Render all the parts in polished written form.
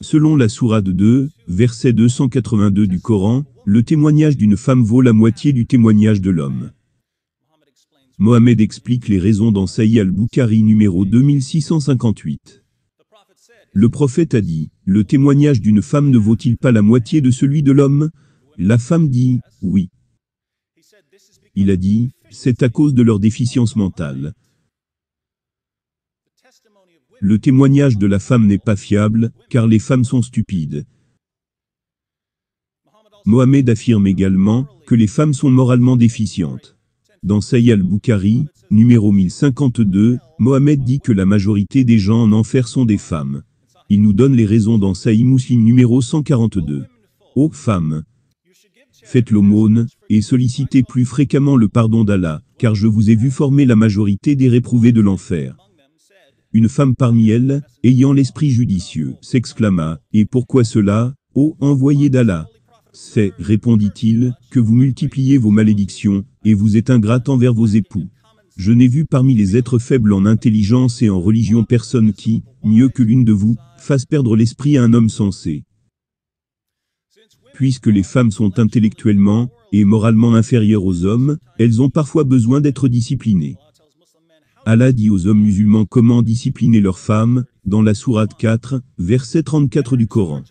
Selon la sourate 2, verset 282 du Coran, le témoignage d'une femme vaut la moitié du témoignage de l'homme. Mohammed explique les raisons dans Sahih al-Bukhari numéro 2658. Le prophète a dit, « Le témoignage d'une femme ne vaut-il pas la moitié de celui de l'homme ?» La femme dit, « Oui. » Il a dit, « C'est à cause de leur déficience mentale. » Le témoignage de la femme n'est pas fiable, car les femmes sont stupides. Mohammed affirme également que les femmes sont moralement déficientes. Dans Sahih al-Bukhari, numéro 1052, Mohammed dit que la majorité des gens en enfer sont des femmes. Il nous donne les raisons dans Sahih Muslim numéro 142. Ô femmes, faites l'aumône, et sollicitez plus fréquemment le pardon d'Allah, car je vous ai vu former la majorité des réprouvés de l'enfer. Une femme parmi elles, ayant l'esprit judicieux, s'exclama, « Et pourquoi cela, ô envoyé d'Allah ?» C'est, répondit-il, que vous multipliez vos malédictions, et vous êtes ingrate envers vos époux. Je n'ai vu parmi les êtres faibles en intelligence et en religion personne qui, mieux que l'une de vous, fasse perdre l'esprit à un homme sensé. Puisque les femmes sont intellectuellement et moralement inférieures aux hommes, elles ont parfois besoin d'être disciplinées. Allah dit aux hommes musulmans comment discipliner leurs femmes, dans la sourate 4, verset 34 du Coran.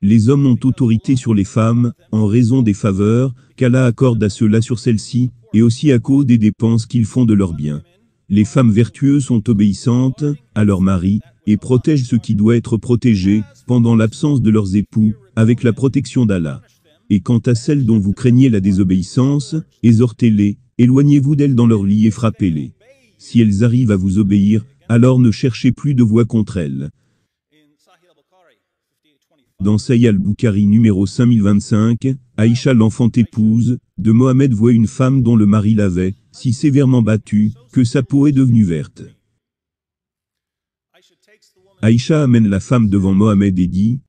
Les hommes ont autorité sur les femmes, en raison des faveurs qu'Allah accorde à ceux-là sur celles-ci, et aussi à cause des dépenses qu'ils font de leurs biens. Les femmes vertueuses sont obéissantes à leurs maris, et protègent ce qui doit être protégé, pendant l'absence de leurs époux, avec la protection d'Allah. Et quant à celles dont vous craignez la désobéissance, exhortez-les, éloignez-vous d'elles dans leur lit et frappez-les. Si elles arrivent à vous obéir, alors ne cherchez plus de voix contre elles. Dans Sahih al-Bukhari numéro 5025, Aïcha l'enfant épouse de Mohammed voit une femme dont le mari l'avait si sévèrement battue que sa peau est devenue verte. Aïcha amène la femme devant Mohammed et dit,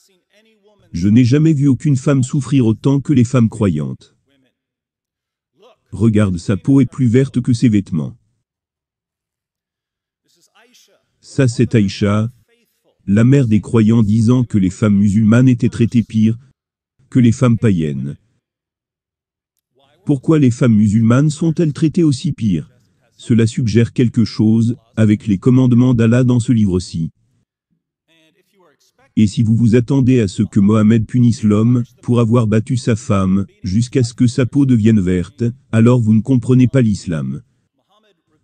« Je n'ai jamais vu aucune femme souffrir autant que les femmes croyantes. Regarde, sa peau est plus verte que ses vêtements. » Ça c'est Aïcha, la mère des croyants disant que les femmes musulmanes étaient traitées pire que les femmes païennes. Pourquoi les femmes musulmanes sont-elles traitées aussi pire? Cela suggère quelque chose avec les commandements d'Allah dans ce livre-ci. Et si vous vous attendez à ce que Mohammed punisse l'homme pour avoir battu sa femme jusqu'à ce que sa peau devienne verte, alors vous ne comprenez pas l'islam.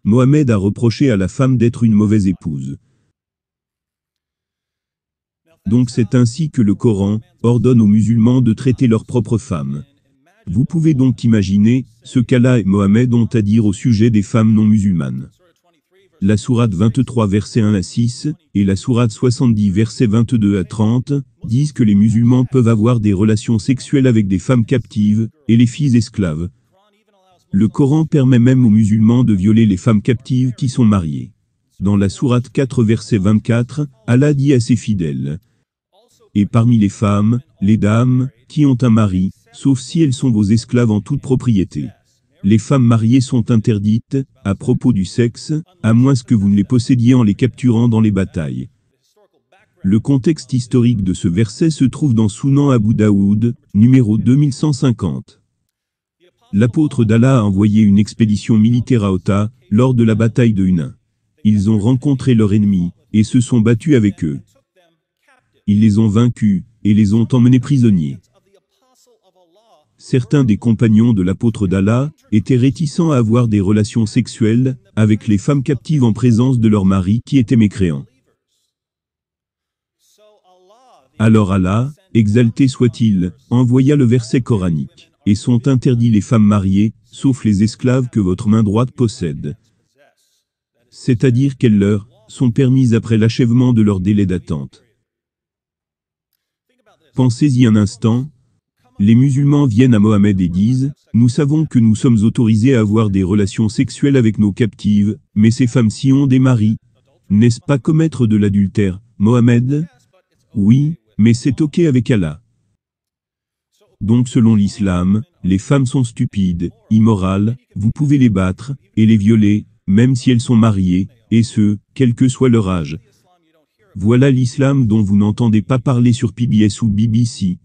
Mohammed a reproché à la femme d'être une mauvaise épouse. Donc c'est ainsi que le Coran ordonne aux musulmans de traiter leurs propres femmes. Vous pouvez donc imaginer ce qu'Allah et Mohammed ont à dire au sujet des femmes non musulmanes. La sourate 23 versets 1 à 6 et la sourate 70 versets 22 à 30 disent que les musulmans peuvent avoir des relations sexuelles avec des femmes captives et les filles esclaves. Le Coran permet même aux musulmans de violer les femmes captives qui sont mariées. Dans la sourate 4 verset 24, Allah dit à ses fidèles, « Et parmi les femmes, les dames, qui ont un mari, sauf si elles sont vos esclaves en toute propriété. Les femmes mariées sont interdites, à propos du sexe, à moins que vous ne les possédiez en les capturant dans les batailles. » Le contexte historique de ce verset se trouve dans Sunan Abu Daoud, numéro 2150. L'apôtre d'Allah a envoyé une expédition militaire à Ota, lors de la bataille de Hunain. Ils ont rencontré leur ennemi, et se sont battus avec eux. Ils les ont vaincus, et les ont emmenés prisonniers. Certains des compagnons de l'apôtre d'Allah étaient réticents à avoir des relations sexuelles avec les femmes captives en présence de leurs maris qui étaient mécréants. Alors Allah, exalté soit-il, envoya le verset coranique, et sont interdits les femmes mariées, sauf les esclaves que votre main droite possède. C'est-à-dire qu'elles leur sont permises après l'achèvement de leur délai d'attente. Pensez-y un instant. Les musulmans viennent à Mohammed et disent, « Nous savons que nous sommes autorisés à avoir des relations sexuelles avec nos captives, mais ces femmes-ci ont des maris. N'est-ce pas commettre de l'adultère, Mohammed? Oui, mais c'est ok avec Allah. » Donc selon l'islam, les femmes sont stupides, immorales, vous pouvez les battre, et les violer, même si elles sont mariées, et ce, quel que soit leur âge. Voilà l'islam dont vous n'entendez pas parler sur PBS ou BBC,